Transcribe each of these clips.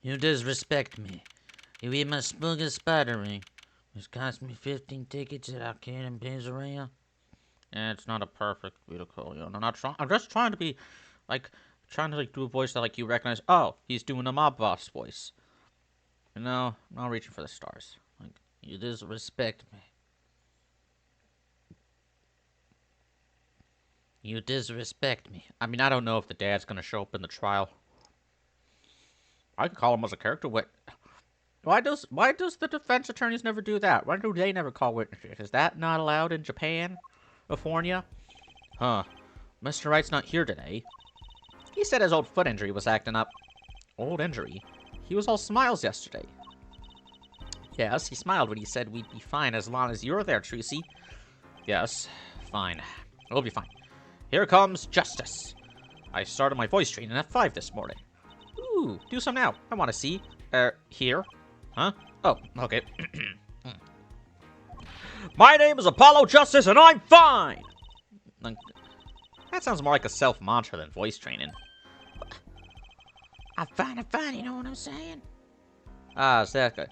You disrespect me. You even smug a spider ring, which cost me 15 tickets at Arcade in Pizzeria. It's not a perfect vehicle, you know. I'm not trying. I'm just trying to be, like, trying to do a voice that like you recognize. Oh, he's doing a mob boss voice. You know, I'm not reaching for the stars. Like, You disrespect me. You disrespect me. I mean, I don't know if the dad's gonna show up in the trial. I could call him as a character witness. Why does the defense attorneys never do that? Why do they never call witnesses? Is that not allowed in Japan? California? Huh. Mr. Wright's not here today. He said his old foot injury was acting up. Old injury? He was all smiles yesterday. Yes, he smiled when he said we'd be fine as long as you're there, Tracy. Yes, fine. We'll be fine. Here comes justice. I started my voice training at 5 this morning. Ooh, do some now. I want to see. Here? Huh? Oh, okay. My name is Apollo Justice, and I'm fine! That sounds more like a self-mantra than voice training. I'm fine, you know what I'm saying? Ah, exactly.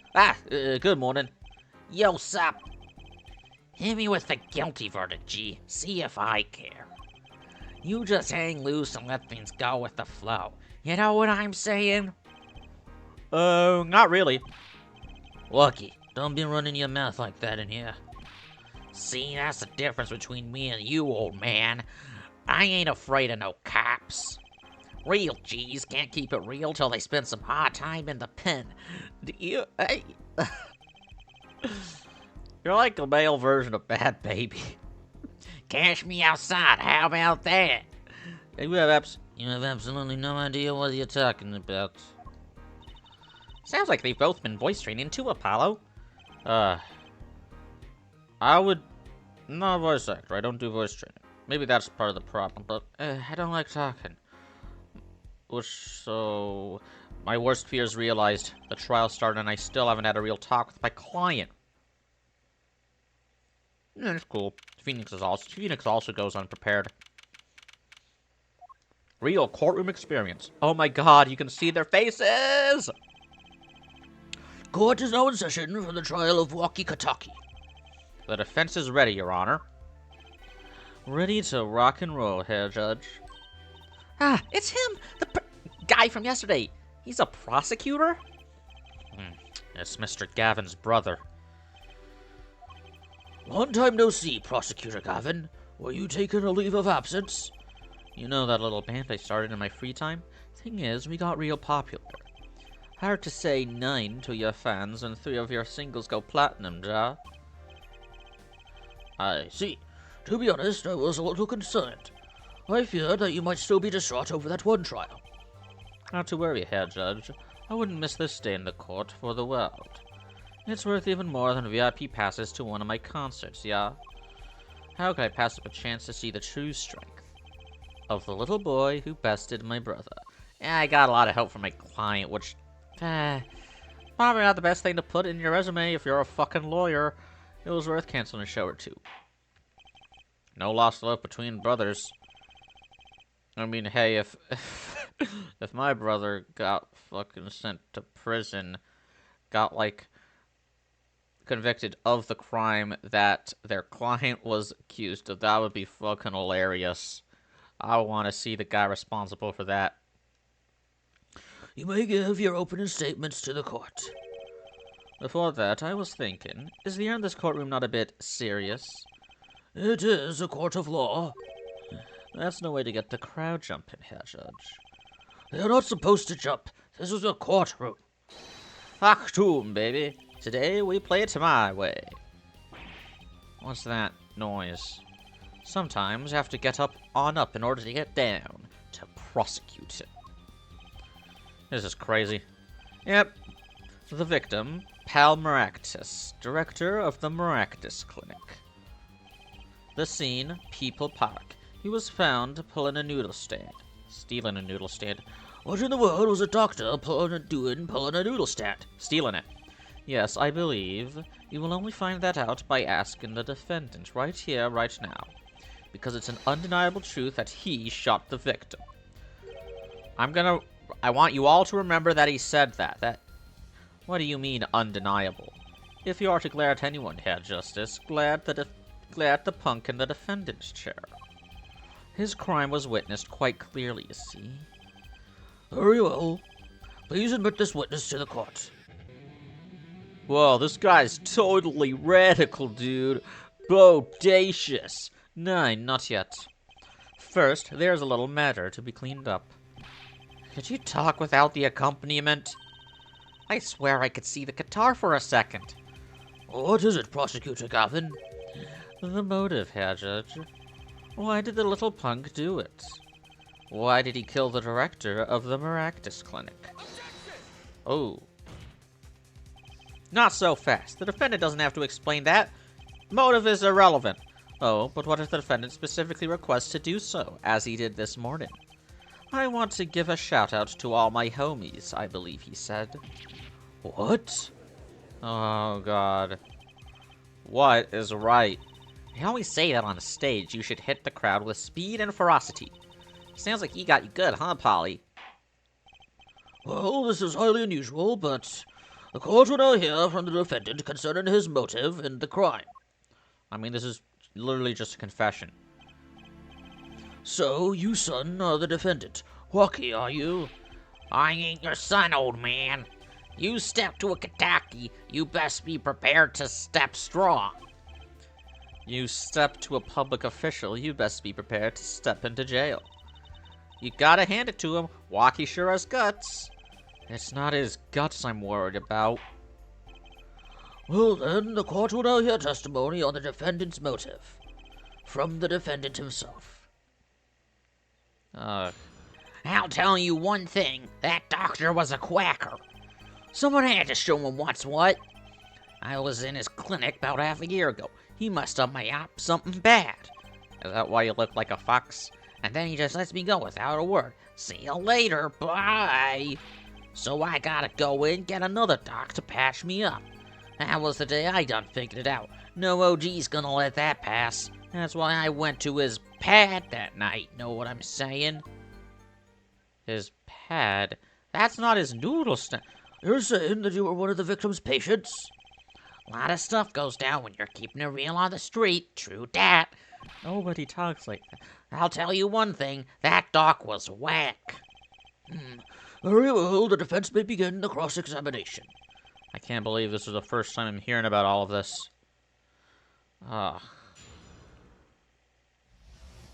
Good morning. Yo, sup? Hit me with the guilty verdict, G. See if I care. You just hang loose and let things go with the flow. You know what I'm saying? Not really. Lucky, don't be running your mouth like that in here. See, that's the difference between me and you, old man. I ain't afraid of no cops. Real G's can't keep it real till they spend some hard time in the pen. Hey. You're like a male version of Bad Baby. Cash me outside, how about that? You have absolutely no idea what you're talking about. Sounds like they've both been voice training too, Apollo. I would... I'm not a voice actor, I don't do voice training. Maybe that's part of the problem, but I don't like talking. So... My worst fears realized. The trial started and I still haven't had a real talk with my client. It's cool. Phoenix also goes unprepared. Real courtroom experience. Oh my god, you can see their faces! Court is now in session for the trial of Walkie-Kataki. The defense is ready, Your Honor. Ready to rock and roll, Herr Judge. Ah, it's him! The guy from yesterday. He's a prosecutor? It's Mr. Gavin's brother. Long time no see, Prosecutor Gavin. Were you taking a leave of absence? You know that little band I started in my free time? Thing is, we got real popular. Hard to say 9 to your fans and 3 of your singles go platinum, ja? I see. To be honest, I was a little concerned. I feared that you might still be distraught over that one trial. Not to worry, Herr Judge. I wouldn't miss this day in the court for the world. It's worth even more than VIP passes to one of my concerts, yeah? How could I pass up a chance to see the true strength of the little boy who bested my brother? Yeah, I got a lot of help from my client, which... probably not the best thing to put in your resume if you're a fucking lawyer. It was worth canceling a show or two. No lost love between brothers. I mean, hey, if if my brother got fucking sent to prison, got, like, convicted of the crime that their client was accused of, that would be fucking hilarious. I want to see the guy responsible for that. You may give your opening statements to the court. Before that, I was thinking, is the air in this courtroom not a bit serious? It is a court of law. That's no way to get the crowd jumping, Herr Judge. They're not supposed to jump. This is a courtroom. Achtung, baby. Today we play it my way. What's that noise? Sometimes you have to get up in order to get down to prosecute it. This is crazy. Yep. The victim, Pal Maractus, director of the Maractus Clinic. The scene, People Park. He was found pulling a noodle stand. Stealing a noodle stand. What in the world was a doctor pulling a noodle stand? Stealing it. Yes, I believe you will only find that out by asking the defendant right here, right now. Because it's an undeniable truth that he shot the victim. I'm gonna I want you all to remember that he said that. What do you mean, undeniable? If you are to glare at anyone, Herr Justice, glare at the punk in the defendant's chair. His crime was witnessed quite clearly, you see. Very well. Please admit this witness to the court. Whoa, this guy's totally radical, dude. Bodacious. No, not yet. First, there's a little matter to be cleaned up. Could you talk without the accompaniment? I swear I could see the guitar for a second. What is it, Prosecutor Gavin? The motive, Herr Judge. Why did the little punk do it? Why did he kill the director of the Maractus Clinic? Oh. Not so fast. The defendant doesn't have to explain that. Motive is irrelevant. Oh, but what if the defendant specifically requests to do so, as he did this morning? I want to give a shout-out to all my homies, I believe he said. What? Oh, God. What is right? They always say that on stage you should hit the crowd with speed and ferocity. Sounds like he got you good, huh, Polly? Well, this is highly unusual, but the court will now hear from the defendant concerning his motive in the crime. I mean, this is literally just a confession. So, you son are the defendant. Walkie, are you? I ain't your son, old man. You step to a Kentucky, you best be prepared to step strong. You step to a public official, you best be prepared to step into jail. You gotta hand it to him, Walkie sure has guts. It's not his guts I'm worried about. Well then, the court will now hear testimony on the defendant's motive. From the defendant himself. I'll tell you one thing, that doctor was a quacker. Someone had to show him what's what. I was in his clinic about half a year ago. He must have my op something bad. Is that why you look like a fox? And then he just lets me go without a word. See you later, bye. So I gotta go in, get another doc to patch me up. That was the day I done figured it out. No OG's gonna let that pass. That's why I went to his pad that night, know what I'm saying? His pad? That's not his noodle stand. You're saying that you were one of the victim's patients? A lot of stuff goes down when you're keeping it real on the street, true dat. Nobody talks like that. I'll tell you one thing, that doc was whack. Very well, the defense may begin the cross-examination. I can't believe this is the first time I'm hearing about all of this.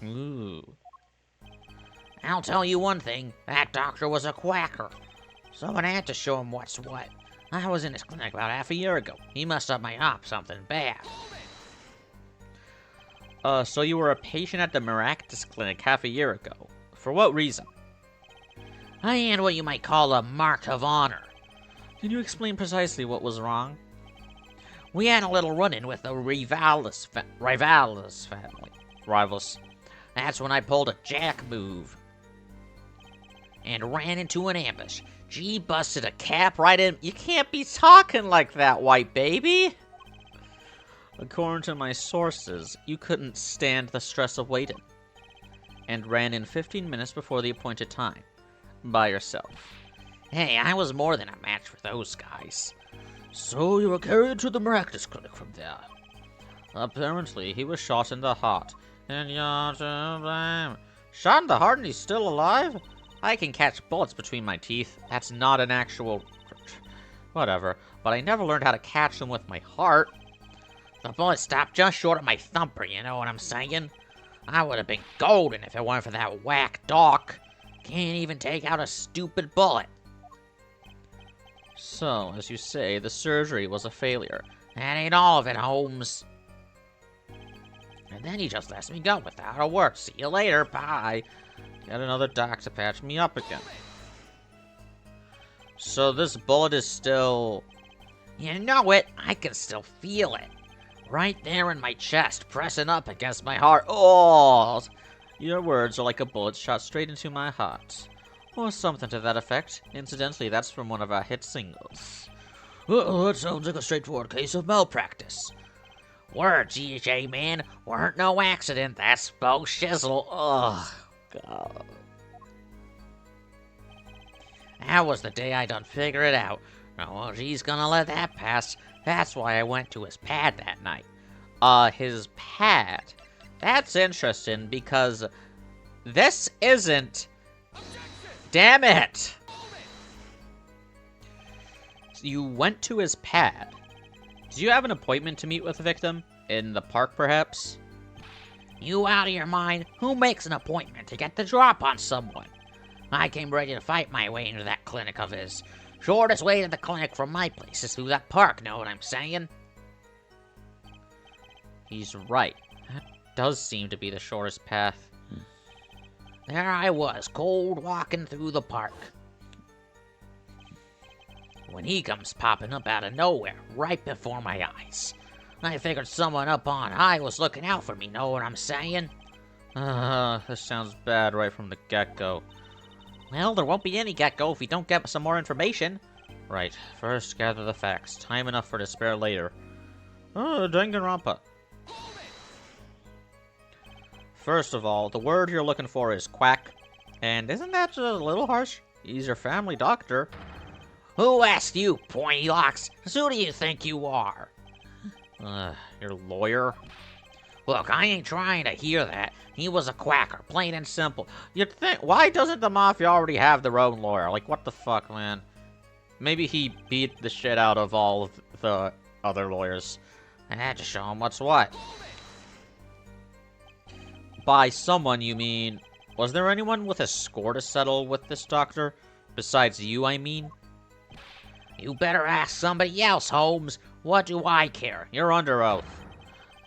Ooh. I'll tell you one thing, that doctor was a quacker. Someone had to show him what's what. I was in his clinic about half a year ago. He must have my op something bad. So you were a patient at the Maractus Clinic half a year ago. For what reason? I had what you might call a mark of honor. Can you explain precisely what was wrong? We had a little run-in with the Rivalis family. Rivals. That's when I pulled a jack move. And ran into an ambush. G busted a cap right in. You can't be talking like that, white baby! According to my sources, you couldn't stand the stress of waiting. And ran in 15 minutes before the appointed time. By yourself. Hey, I was more than a match for those guys. So you were carried to the Maractus Clinic from there. Apparently, he was shot in the heart. And you're to blame. Shot in the heart and he's still alive? I can catch bullets between my teeth. That's not an actual... Whatever. But I never learned how to catch them with my heart. The bullet stopped just short of my thumper, you know what I'm saying? I would have been golden if it weren't for that whack doc. Can't even take out a stupid bullet. So, as you say, the surgery was a failure. That ain't all of it, Holmes. And then he just lets me go without a word. See you later, bye. Get another doc to patch me up again. So this bullet is still... You know it, I can still feel it. Right there in my chest, pressing up against my heart. Oh! Your words are like a bullet shot straight into my heart. Or something to that effect. Incidentally, that's from one of our hit singles. That sounds like a straightforward case of malpractice. Words, GJ man, weren't no accident, that's Bo Shizzle. Oh, God. That was the day I done figured it out. No, well, he's gonna let that pass. That's why I went to his pad that night. His pad. That's interesting because this isn't. Damn it! You went to his pad. Did you have an appointment to meet with the victim? In the park, perhaps? You out of your mind? Who makes an appointment to get the drop on someone? I came ready to fight my way into that clinic of his. Shortest way to the clinic from my place is through that park, know what I'm saying? He's right. That does seem to be the shortest path. There I was, cold walking through the park, when he comes popping up out of nowhere, right before my eyes. I figured someone up on high was looking out for me, know what I'm saying? This sounds bad right from the get-go. Well, there won't be any get-go if we don't get some more information. Right, first gather the facts. Time enough for despair later. Oh, Danganronpa. First of all, the word you're looking for is quack. And isn't that just a little harsh? He's your family doctor. Who asked you, pointy locks? Who do you think you are? Your lawyer? Look, I ain't trying to hear that. He was a quacker, plain and simple. You'd think, why doesn't the Mafia already have their own lawyer? Like, what the fuck, man? Maybe he beat the shit out of all of the other lawyers. I had to show him what's what. By someone, you mean... Was there anyone with a score to settle with this doctor? Besides you, I mean? You better ask somebody else, Holmes. What do I care? You're under oath.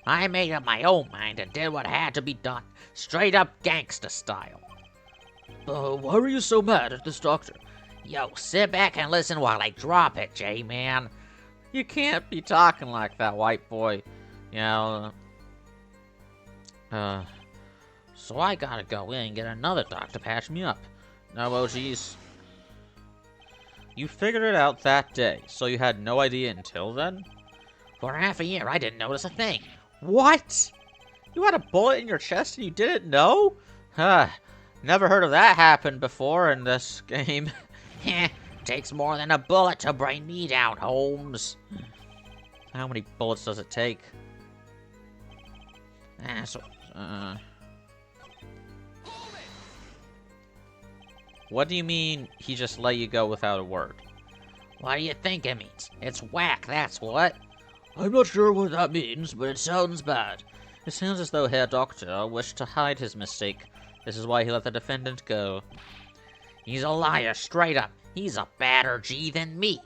I made up my own mind and did what had to be done. Straight up gangsta style. Why are you so mad at this doctor? Yo, sit back and listen while I drop it, J-Man. You can't be talking like that, white boy. You know, So I gotta go in and get another doc to patch me up. No, OGs. You figured it out that day, so you had no idea until then? For half a year, I didn't notice a thing. What? You had a bullet in your chest and you didn't know? Never heard of that happen before in this game. Heh, takes more than a bullet to bring me down, Holmes. How many bullets does it take? What do you mean he just let you go without a word? What do you think it means? It's whack, that's what. I'm not sure what that means, but it sounds bad. It sounds as though Herr Doctor wished to hide his mistake. This is why he let the defendant go. He's a liar, straight up. He's a badder G than me.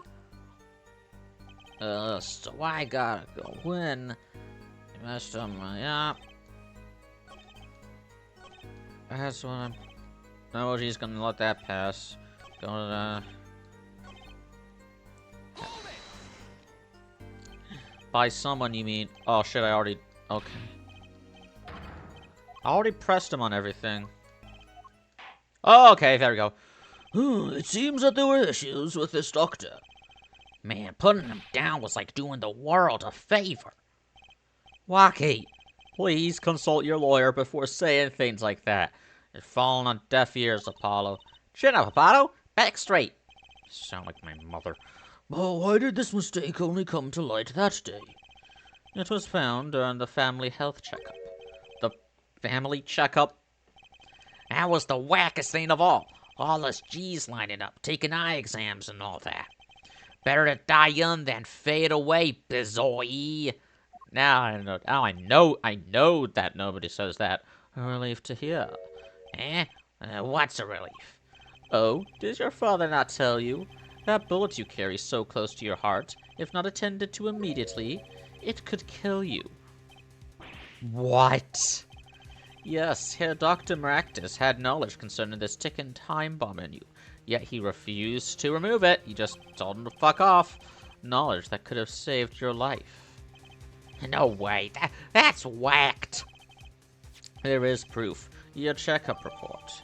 So I gotta go in. Messed up my up. That's what I'm... No, he's gonna let that pass. Gonna... By someone, you mean... Oh, shit, I already... Okay. I already pressed him on everything. Oh, okay, there we go. It seems that there were issues with this doctor. Man, putting him down was like doing the world a favor. Waki, Please consult your lawyer before saying things like that. You're falling on deaf ears, Apollo. Chin up, Apollo. Back straight. Sound like my mother. Oh, why did this mistake only come to light that day? It was found during the family health checkup. The family checkup? that was the wackest thing of all. All us G's lining up, taking eye exams and all that. Better to die young than fade away, bizoy. Now I know that nobody says that. A relief to hear. What's a relief? Oh, did your father not tell you? That bullet you carry so close to your heart, if not attended to immediately, it could kill you. What? Yes, Herr Dr. Maractus had knowledge concerning this ticking time bomb in you, yet he refused to remove it. He just told him to fuck off. Knowledge that could have saved your life. No way, that's whacked. There is proof. Your checkup report.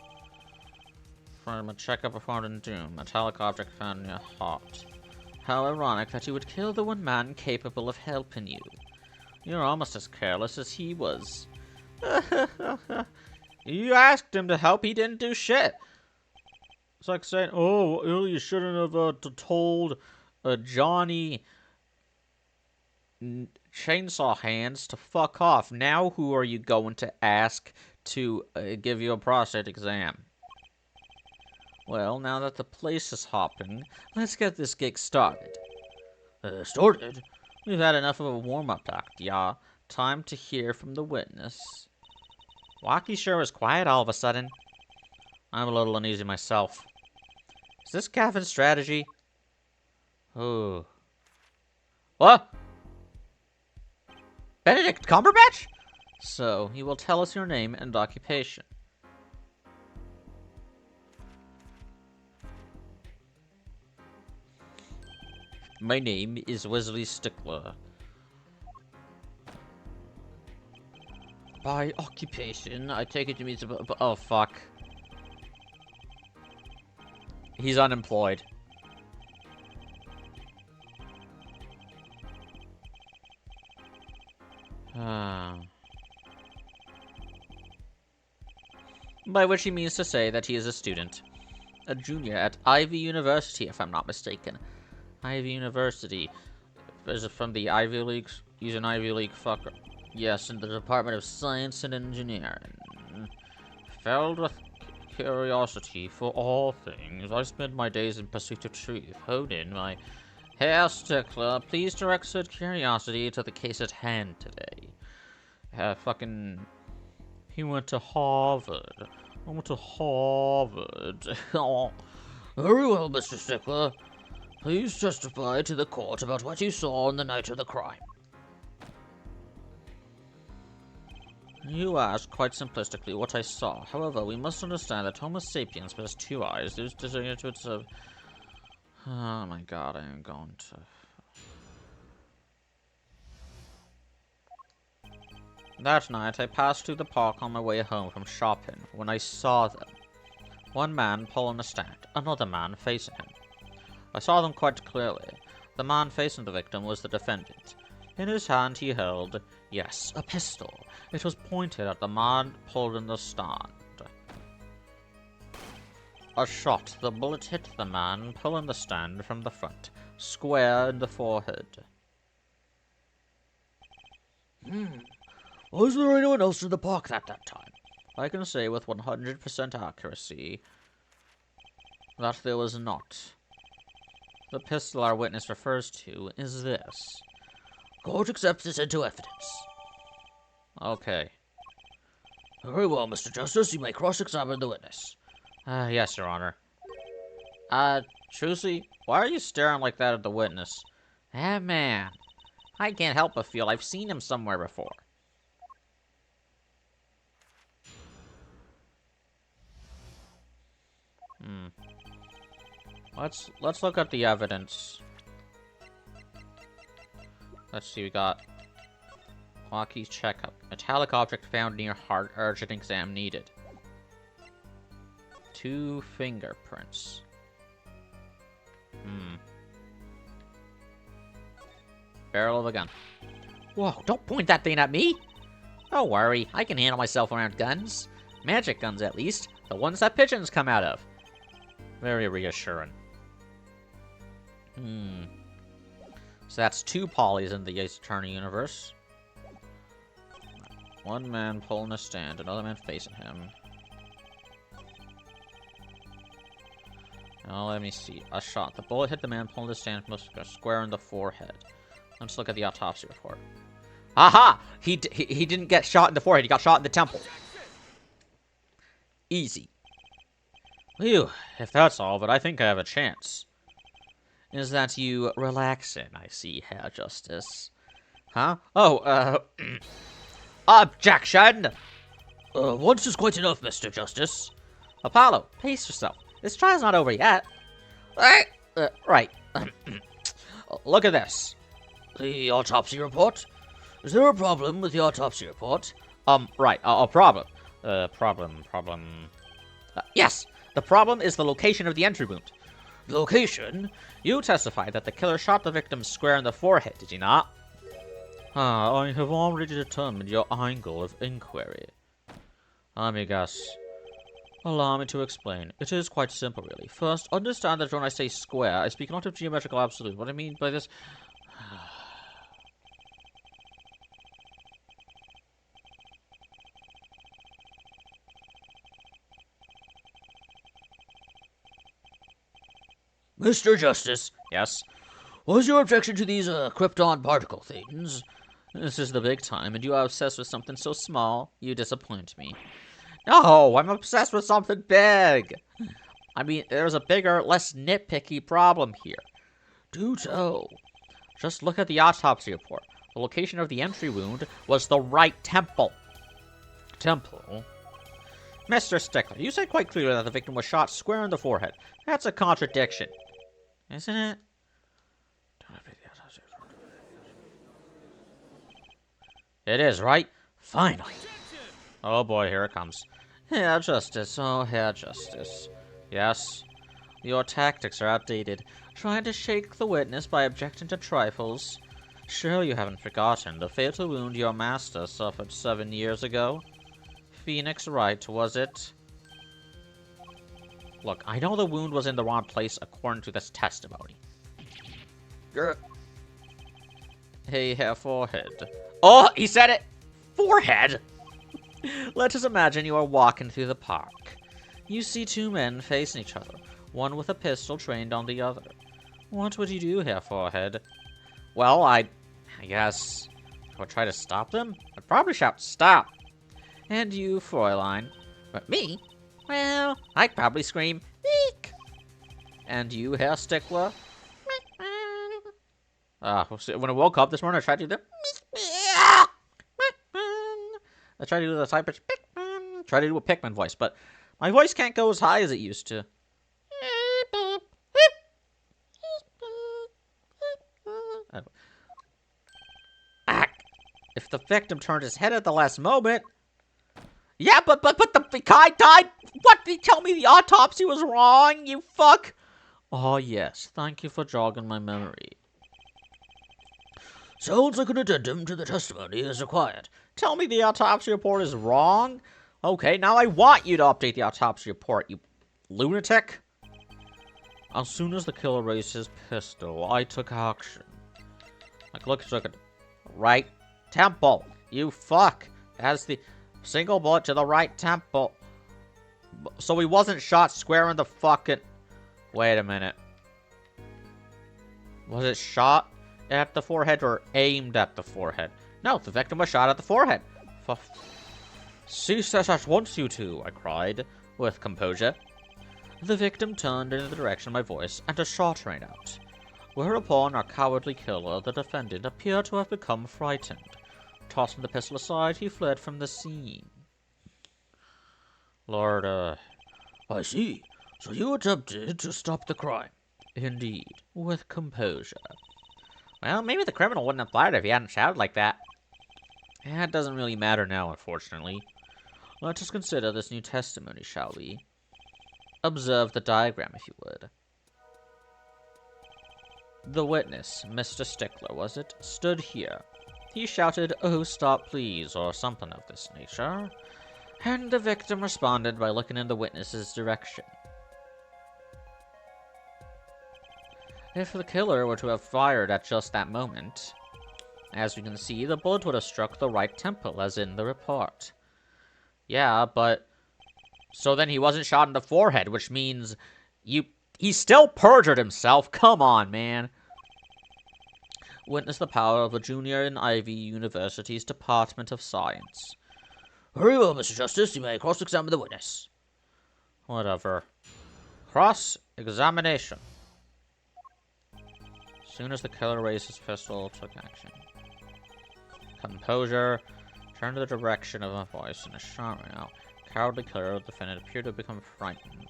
From a checkup performed in Doom, metallic object found in your heart. How ironic that you would kill the one man capable of helping you. You're almost as careless as he was. You asked him to help, he didn't do shit. It's like saying, oh, well, you shouldn't have told Johnny Chainsaw Hands to fuck off. Now who are you going to ask to give you a prostate exam? Well, now that the place is hopping, let's get this gig started. Started? We've had enough of a warm-up act, yeah. Time to hear from the witness. Walkie sure was quiet all of a sudden. I'm a little uneasy myself. Is this Gavin's strategy? Oh. What? Benedict Cumberbatch? So, you will tell us your name and occupation. My name is Wesley Stickler. By occupation, I take it to mean... Oh, fuck. He's unemployed. By which he means to say that he is a student. A junior at Ivy University, if I'm not mistaken. Ivy University. Is it from the Ivy Leagues? He's an Ivy League fucker. Yes, in the Department of Science and Engineering. Filled with curiosity for all things, I spend my days in pursuit of truth. Hold in my... Herr Stickler, please direct said curiosity to the case at hand today. He went to Harvard. I went to Harvard. Very well, Mr. Stickler. Please testify to the court about what you saw on the night of the crime. You asked quite simplistically what I saw. However, we must understand that Homo sapiens possess two eyes. There's to its Oh my god, I am going to... That night, I passed through the park on my way home from shopping when I saw them. One man pulling a stand, another man facing him. I saw them quite clearly. The man facing the victim was the defendant. In his hand he held, yes, a pistol. It was pointed at the man pulled in the stand. A shot. The bullet hit the man pulling the stand from the front, square in the forehead. Was there anyone else in the park at that time? I can say with 100% accuracy that there was not. The pistol our witness refers to is this. Court accepts this into evidence. Okay. Very well, Mr. Justice. You may cross-examine the witness. Yes, Your Honor. Trucy, why are you staring like that at the witness? Man, I can't help but feel I've seen him somewhere before. Let's look at the evidence. Let's see, we got Walkie's checkup. Metallic object found near heart, urgent exam needed. 2 fingerprints. Barrel of a gun. Whoa, don't point that thing at me! Don't worry, I can handle myself around guns. Magic guns, at least. The ones that pigeons come out of. Very reassuring. So that's 2 polys in the Ace Attorney universe. One man pulling a stand, another man facing him. Now let me see. A shot. The bullet hit the man pulling the stand from a square in the forehead. Let's look at the autopsy report. Aha! He didn't get shot in the forehead. He got shot in the temple. Easy. Phew, if that's all, but I think I have a chance. Is that you relaxing, I see, Herr Justice. Huh? Oh, objection! Once is quite enough, Mr. Justice. Apollo, pace yourself. This trial's not over yet. Right. Look at this. The autopsy report? Is there a problem with the autopsy report? Right, a problem. Yes, the problem is the location of the entry wound. Location? You testified that the killer shot the victim square in the forehead, did you not? I have already determined your angle of inquiry. Let me guess. Allow me to explain. It is quite simple, really. First, understand that when I say square, I speak not of geometrical absolutes. What I mean by this... Mr. Justice, Yes? what's your objection to these, krypton particle things? This is the big time, and you are obsessed with something so small, you disappoint me. No, I'm obsessed with something big! I mean, there's a bigger, less nitpicky problem here. Do tell. Just look at the autopsy report. The location of the entry wound was the right temple. Temple? Mr. Stickler, you said quite clearly that the victim was shot square in the forehead. That's a contradiction. Isn't it? It is, right? Finally. Oh boy, here it comes. Herr Justice, oh Herr Justice. Yes, your tactics are outdated. Trying to shake the witness by objecting to trifles. Sure you haven't forgotten the fatal wound your master suffered 7 years ago? Phoenix Wright, was it? Look, I know the wound was in the wrong place according to this testimony. Hey, Herr Forehead. Oh, he said it! Forehead! Let us imagine you are walking through the park. You see two men facing each other, one with a pistol trained on the other. What would you do, Herr Forehead? Well, I guess I would try to stop them. I'd probably shout, "Stop!" And you, Fräulein? But me? Well, I'd probably scream, "Eek!" And you, Herr Stickler? When I woke up this morning, I tried to do the... I tried to do the type of... Try to do a Pikmin voice, but my voice can't go as high as it used to. If the victim turned his head at the last moment... Yeah, but the guy died... What? Did he tell me the autopsy was wrong, you fuck? Oh, yes. Thank you for jogging my memory. Sounds like an addendum to the testimony is required. Tell me the autopsy report is wrong? Okay, now I want you to update the autopsy report, you lunatic. As soon as the killer raised his pistol, I took action. Like, look at right temple. You fuck. That's the single bullet to the right temple. So he wasn't shot square in the fucking... Wait a minute. Was it shot at the forehead or aimed at the forehead? No, the victim was shot at the forehead. Cease this at once, you two, I cried, with composure. The victim turned in the direction of my voice, and a shot rang out. Whereupon our cowardly killer, the defendant, appeared to have become frightened. Tossing the pistol aside, he fled from the scene. Lord, I see. So you attempted to stop the crime. Indeed, with composure. Well, maybe the criminal wouldn't have fired if he hadn't shouted like that. That doesn't really matter now, unfortunately. Let us consider this new testimony, shall we? Observe the diagram, if you would. The witness, Mr. Stickler, was it, stood here. He shouted, "Oh, stop, please," or something of this nature. And the victim responded by looking in the witness's direction. If the killer were to have fired at just that moment, as we can see, the bullet would have struck the right temple, as in the report. Yeah, but... So then he wasn't shot in the forehead, which means... He still perjured himself! Come on, man! Witness the power of a junior in Ivy University's Department of Science. Very well, Mr. Justice. You may cross-examine the witness. Whatever. Cross-examination. As soon as the killer raised his pistol, took action. Composure. Turned to the direction of my voice and a shot ran out. Cowardly killer of the defendant appeared to become frightened.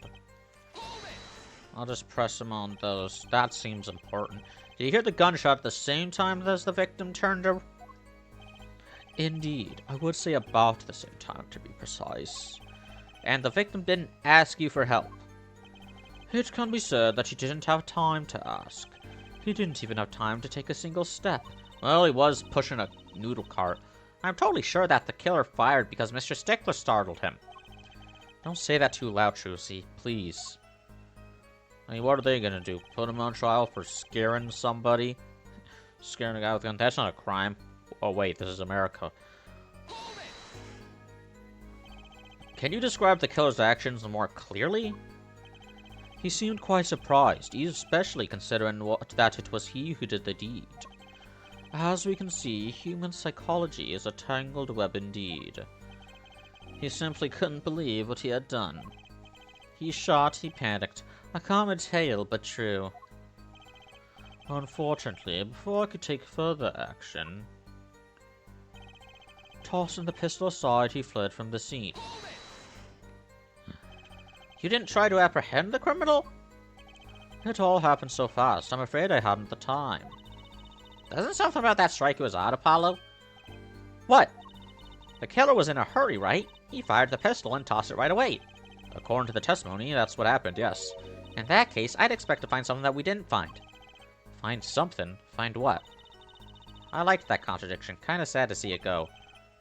I'll just press him on those. That seems important. Did you hear the gunshot at the same time as the victim turned to... Indeed, I would say about the same time, to be precise. And the victim didn't ask you for help. It can be said that he didn't have time to ask. He didn't even have time to take a single step. Well, he was pushing a noodle cart. I'm totally sure that the killer fired because Mr. Stickler startled him. Don't say that too loud, Trucy. Please. I mean, what are they gonna do? Put him on trial for scaring somebody? Scaring a guy with a gun? That's not a crime. Oh, wait, this is America. Can you describe the killer's actions more clearly? He seemed quite surprised, especially considering that it was he who did the deed. As we can see, human psychology is a tangled web indeed. He simply couldn't believe what he had done. He shot, he panicked. A common tale, but true. Unfortunately, before I could take further action, tossing the pistol aside, he fled from the scene. You didn't try to apprehend the criminal? It all happened so fast, I'm afraid I hadn't the time. Doesn't something about that strike was odd, Apollo? What? The killer was in a hurry, right? He fired the pistol and tossed it right away. According to the testimony, that's what happened, yes. In that case, I'd expect to find something that we didn't find. Find something? Find what? I liked that contradiction. Kinda sad to see it go.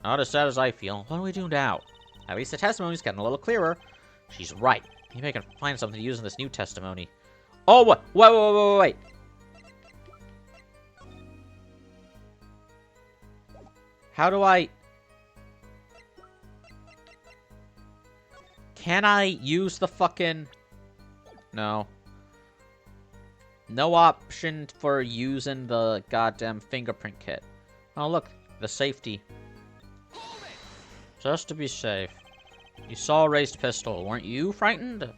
Not as sad as I feel. What do we do now? At least the testimony's getting a little clearer. She's right. Maybe I can find something to use in this new testimony. Oh, what? Wait. How do I... Can I use the fucking... No. No option for using the goddamn fingerprint kit. Oh, look. The safety. Just to be safe. You saw a raised pistol. Weren't you frightened?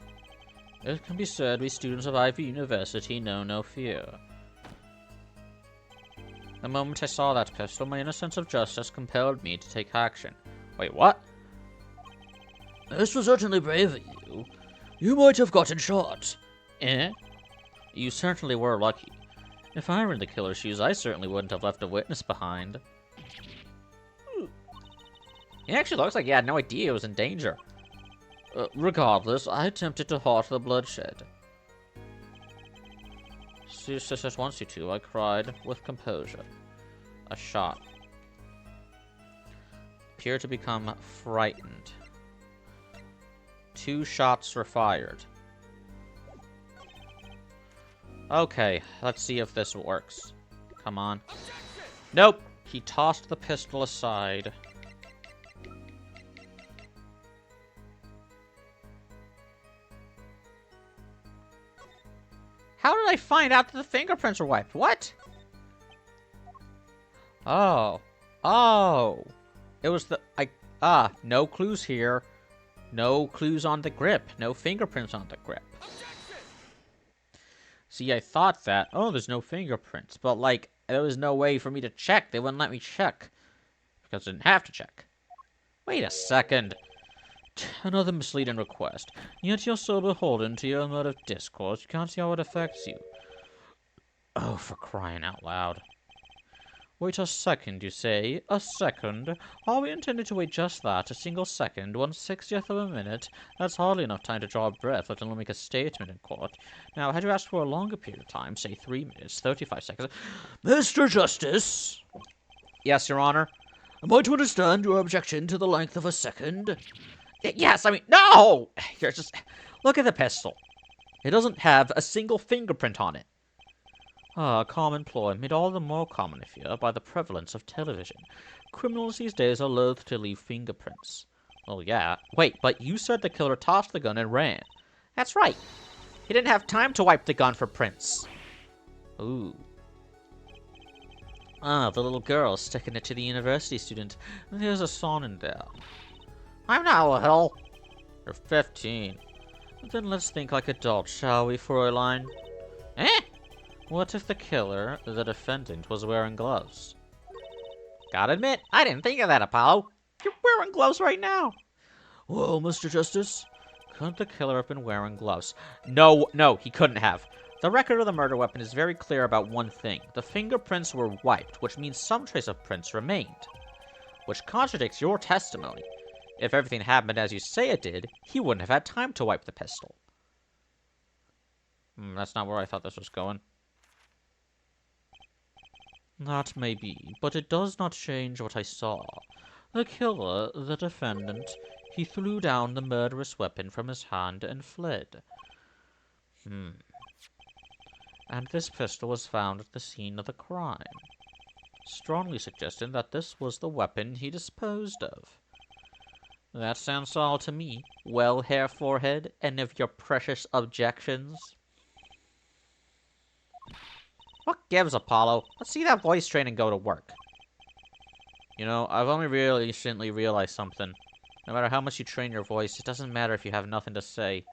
It can be said we students of Ivy University know no fear. The moment I saw that pistol, my inner sense of justice compelled me to take action. Wait, what? This was certainly brave of you. You might have gotten shot. Eh? You certainly were lucky. If I were in the killer's shoes, I certainly wouldn't have left a witness behind. He actually looks like he had no idea he was in danger. Regardless, I attempted to halt the bloodshed. Sister wants you to, I cried with composure. A shot. Appeared to become frightened. 2 shots were fired. Okay, let's see if this works. Come on. Nope! He tossed the pistol aside. How did I find out that the fingerprints were wiped? What? Oh. Oh. It was the... no clues here. No clues on the grip. No fingerprints on the grip. See, I thought that... Oh, there's no fingerprints. But, like, there was no way for me to check. They wouldn't let me check. Because I didn't have to check. Wait a second. Another misleading request. Yet you're so beholden to your mode of discourse, you can't see how it affects you. Oh, for crying out loud. Wait a second, you say? A second? Are we intended to wait just that? A single second? 1/60th of a minute? That's hardly enough time to draw a breath, let alone make a statement in court. Now, had you asked for a longer period of time, say 3 minutes, 35 seconds... Mr. Justice! Yes, Your Honor? Am I to understand your objection to the length of a second? Yes, I mean, no! You're just... Look at the pistol. It doesn't have a single fingerprint on it. Ah, common ploy, made all the more common, I fear, by the prevalence of television. Criminals these days are loath to leave fingerprints. Well, yeah. Wait, but you said the killer tossed the gun and ran. That's right. He didn't have time to wipe the gun for prints. Ooh. Ah, the little girl sticking it to the university student. There's a son in there. I'm not little. You're 15. Then let's think like adults, shall we, Fräulein? Eh? What if the killer, the defendant, was wearing gloves? Gotta admit, I didn't think of that, Apollo. You're wearing gloves right now. Well, Mr. Justice? Couldn't the killer have been wearing gloves? No, he couldn't have. The record of the murder weapon is very clear about one thing. The fingerprints were wiped, which means some trace of prints remained. Which contradicts your testimony. If everything happened as you say it did, he wouldn't have had time to wipe the pistol. That's not where I thought this was going. That may be, but it does not change what I saw. The killer, the defendant, he threw down the murderous weapon from his hand and fled. And this pistol was found at the scene of the crime, strongly suggesting that this was the weapon he disposed of. That sounds all to me. Well, Herr Forehead, any of your precious objections? What gives, Apollo? Let's see that voice training go to work. You know, I've only really recently realized something. No matter how much you train your voice, it doesn't matter if you have nothing to say.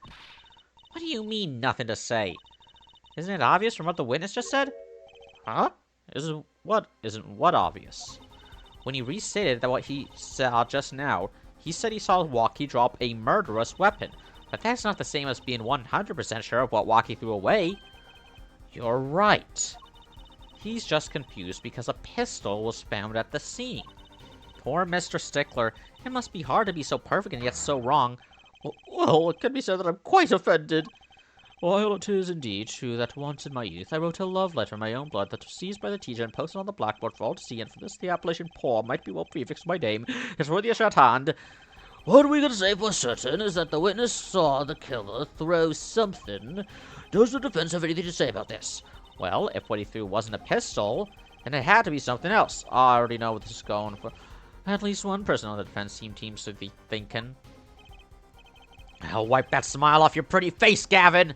What do you mean, nothing to say? Isn't it obvious from what the witness just said? Huh? Isn't what obvious? When he restated that what he saw just now, he said he saw Walkie drop a murderous weapon. But that's not the same as being 100% sure of what Walkie threw away. You're right. He's just confused because a pistol was found at the scene. Poor Mr. Stickler. It must be hard to be so perfect and yet so wrong. Well, it can be said that I'm quite offended. While it is indeed true that once in my youth I wrote a love letter in my own blood that was seized by the teacher and posted on the blackboard for all to see, and for this the appellation Paul might be well prefixed to my name, is worthy a short hand. What we can say for certain is that the witness saw the killer throw something. Does the defense have anything to say about this? Well, if what he threw wasn't a pistol, then it had to be something else. I already know what this is going for. At least one person on the defense team seems to be thinking. I'll wipe that smile off your pretty face, Gavin!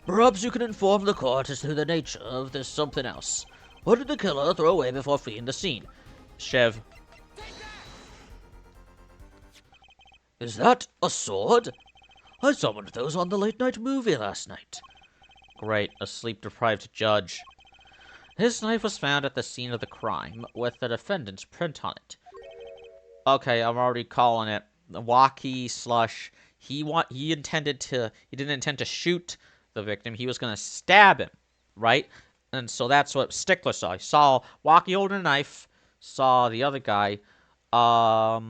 Perhaps you can inform the court as to the nature of this something else. What did the killer throw away before fleeing the scene? Chev. Is that a sword? I summoned those on the late-night movie last night. Great, a sleep-deprived judge. His knife was found at the scene of the crime, with the defendant's print on it. Okay, I'm already calling it. Walkie slush. He didn't intend to shoot the victim. He was going to stab him, right? And so that's what Stickler saw. He saw Walkie holding a knife, saw the other guy. But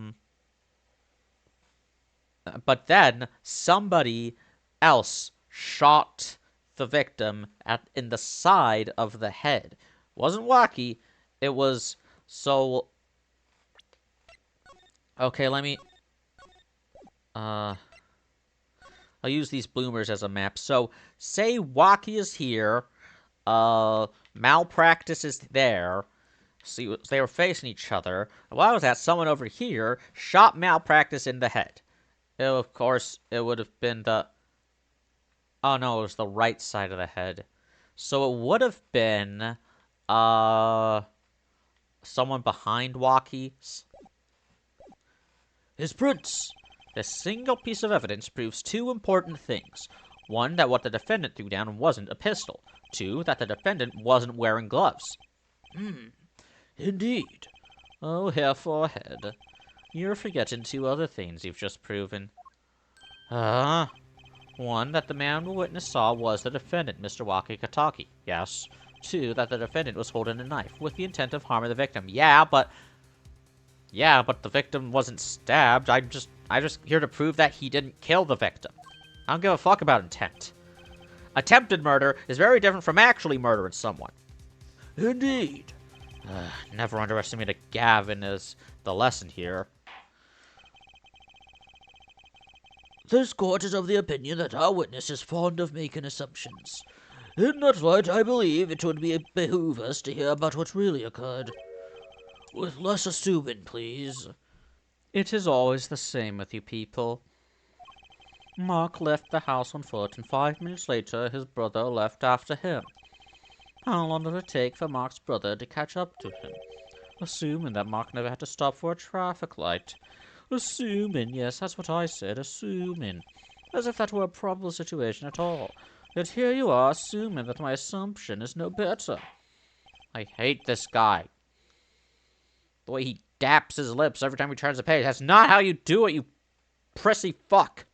then somebody else shot the victim in the side of the head. It wasn't Walkie. It was so. Okay, let me. I'll use these bloomers as a map. So, say Walkie is here. Malpractice is there. See, they were facing each other. Why was that? Someone over here shot Malpractice in the head. Of course, it would have been the... Oh, no, it was the right side of the head. So it would have been, someone behind Walkie. His prints. This single piece of evidence proves two important things. One, that what the defendant threw down wasn't a pistol. Two, that the defendant wasn't wearing gloves. Indeed. Oh, Herr Forehead. You're forgetting two other things you've just proven. One, that the man the witness saw was the defendant, Mr. Walkie Kataki. Yes. Two, that the defendant was holding a knife with the intent of harming the victim. Yeah, but the victim wasn't stabbed. I'm just here to prove that he didn't kill the victim. I don't give a fuck about intent. Attempted murder is very different from actually murdering someone. Indeed. Never underestimate a Gavin as the lesson here. This court is of the opinion that our witness is fond of making assumptions. In that light, I believe it would behoove us to hear about what really occurred. With less assuming, please. It is always the same with you people. Mark left the house on foot, and 5 minutes later his brother left after him. How long did it take for Mark's brother to catch up to him? Assuming that Mark never had to stop for a traffic light. Assuming, yes, that's what I said, assuming. As if that were a probable situation at all. Yet here you are, assuming that my assumption is no better. I hate this guy. The way he daps his lips every time he turns a page. That's not how you do it, you prissy fuck.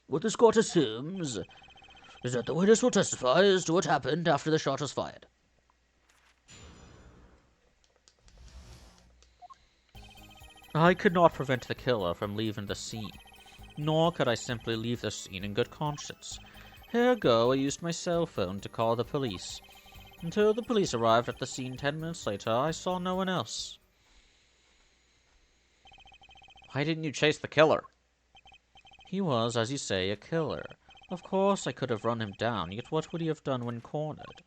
What this court assumes is that the witness will testify as to what happened after the shot was fired. I could not prevent the killer from leaving the scene, nor could I simply leave the scene in good conscience. Ergo, I used my cell phone to call the police. Until the police arrived at the scene 10 minutes later, I saw no one else. Why didn't you chase the killer? He was, as you say, a killer. Of course I could have run him down, yet what would he have done when cornered?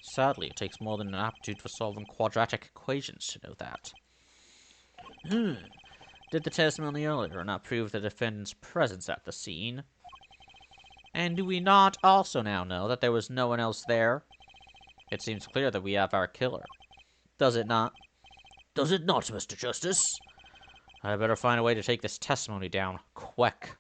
Sadly, it takes more than an aptitude for solving quadratic equations to know that. Did the testimony earlier not prove the defendant's presence at the scene? And do we not also now know that there was no one else there? It seems clear that we have our killer. Does it not? Does it not, Mr. Justice? I better find a way to take this testimony down, quick.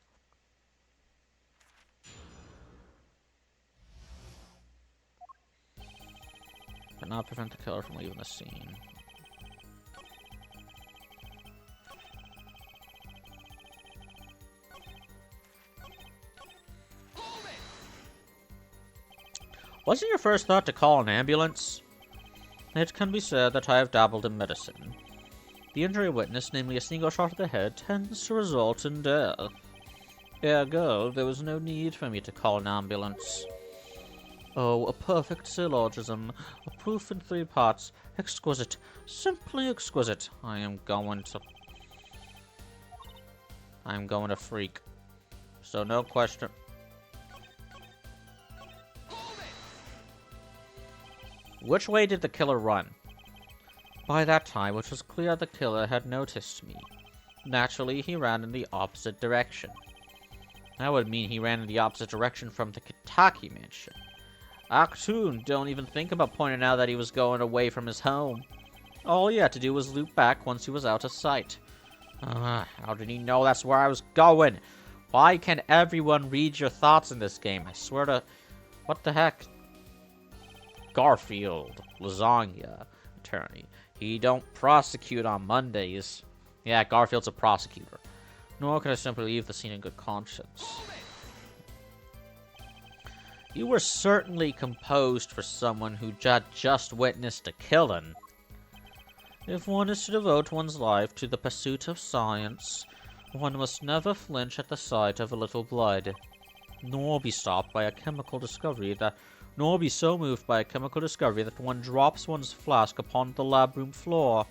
But not prevent the killer from leaving the scene. Wasn't your first thought to call an ambulance? It can be said that I have dabbled in medicine. The injury witnessed, namely a single shot to the head, tends to result in death. Ergo, there was no need for me to call an ambulance. Oh, a perfect syllogism, a proof in 3 parts, exquisite, simply exquisite. I'm going to freak. So no question. Which way did the killer run? By that time, it was clear the killer had noticed me. Naturally, he ran in the opposite direction. That would mean he ran in the opposite direction from the Kitaki mansion. Actun don't even think about pointing out that he was going away from his home. All he had to do was loop back once he was out of sight. How did he know that's where I was going? Why can't everyone read your thoughts in this game? I swear to... What the heck? Garfield. Lasagna. Attorney. He don't prosecute on Mondays. Yeah, Garfield's a prosecutor. Nor could I simply leave the scene in good conscience. You were certainly composed for someone who just witnessed a killing. If one is to devote one's life to the pursuit of science, one must never flinch at the sight of a little blood, nor be stopped by a chemical discovery that... nor be so moved by a chemical discovery that one drops one's flask upon the lab room floor.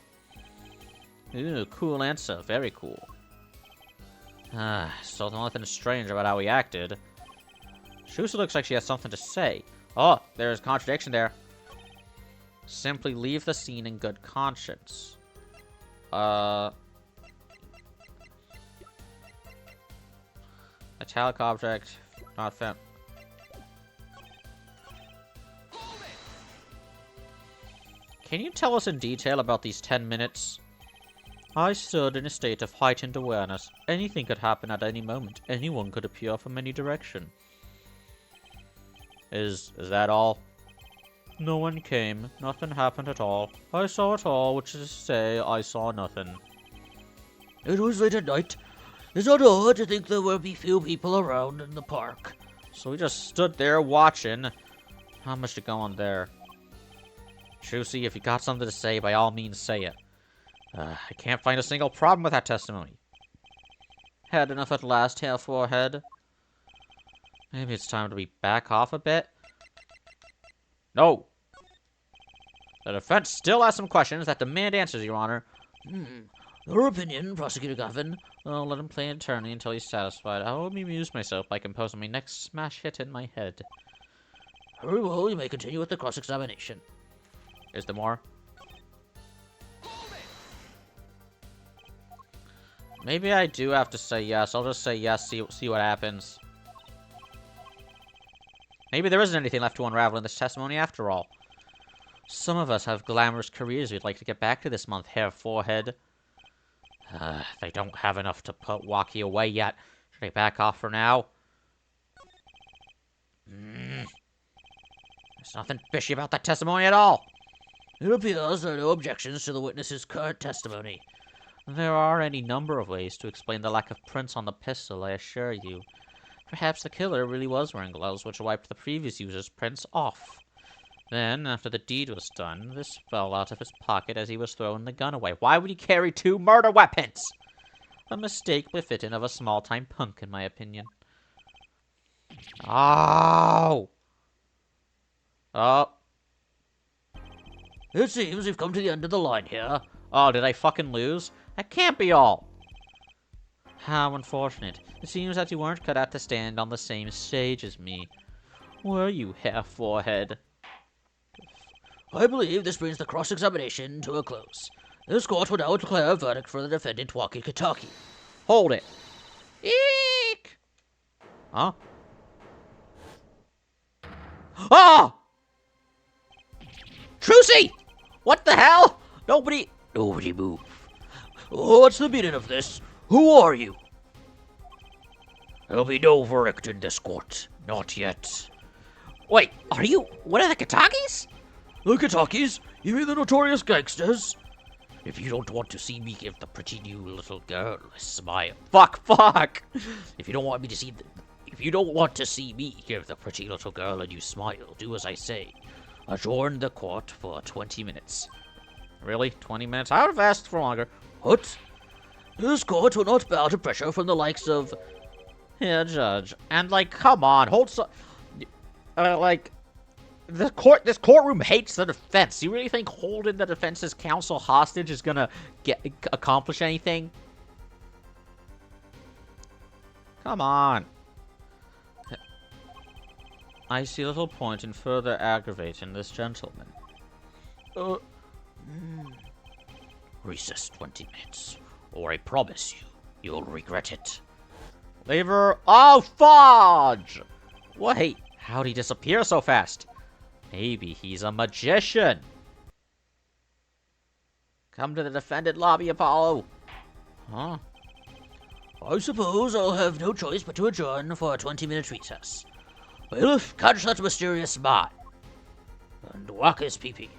Ooh, cool answer. Very cool. Still nothing strange about how he acted. Shusa looks like she has something to say. Oh, there's contradiction there. Simply leave the scene in good conscience. Metallic object, not found. Can you tell us in detail about these 10 minutes? I stood in a state of heightened awareness. Anything could happen at any moment. Anyone could appear from any direction. Is that all? No one came. Nothing happened at all. I saw it all, which is to say, I saw nothing. It was late at night. It's not odd to think there will be few people around in the park. So we just stood there watching. How much to go on there? Trucy, if you got something to say, by all means say it. I can't find a single problem with that testimony. Had enough at last, Herr Forehead? Maybe it's time to be back off a bit. No! The defense still has some questions that demand answers, Your Honor. Your opinion, Prosecutor Gaffin? I'll let him play attorney until he's satisfied. I will amuse myself by composing my next smash hit in my head. Very well, you may continue with the cross-examination. Is there more? Maybe I do have to say yes. I'll just say yes, see what happens. Maybe there isn't anything left to unravel in this testimony after all. Some of us have glamorous careers we'd like to get back to this month, Herr Forehead. They don't have enough to put Waki away yet. Should I back off for now? There's nothing fishy about that testimony at all. It appears there are no objections to the witness's current testimony. There are any number of ways to explain the lack of prints on the pistol, I assure you. Perhaps the killer really was wearing gloves which wiped the previous user's prints off. Then, after the deed was done, this fell out of his pocket as he was throwing the gun away. Why would he carry 2 murder weapons? A mistake befitting of a small-time punk, in my opinion. Oh! Oh. It seems we've come to the end of the line here. Oh, did I fucking lose? That can't be all. How unfortunate. It seems that you weren't cut out to stand on the same stage as me. Were you, Herr Forehead? I believe this brings the cross-examination to a close. This court will now declare a verdict for the defendant, Walkie-Talkie. Hold it. Eek! Huh? Ah! Trucy! What the hell? Nobody move. What's the meaning of this? Who are you? There'll be no verdict in this court. Not yet. Wait, are you one of the Katakis? The Katakis? You mean the notorious gangsters? If you don't want to see me give the pretty new little girl a smile. Fuck! If you don't want to see me give the pretty little girl a new smile, do as I say. Adjourn the court for 20 minutes. Really? 20 minutes? I would have asked for longer. What? This court will not bow to pressure from the likes of... Yeah, Judge. And, like, come on, hold so... this courtroom hates the defense. You really think holding the defense's counsel hostage is gonna accomplish anything? Come on. I see little point in further aggravating this gentleman. Recess 20 minutes, or I promise you'll regret it. Lever. Oh, fudge! Wait, how'd he disappear so fast? Maybe he's a magician. Come to the defendant lobby, Apollo. Huh? I suppose I'll have no choice but to adjourn for a 20-minute recess. Bailiff, catch that mysterious man. And whack his pee-pee.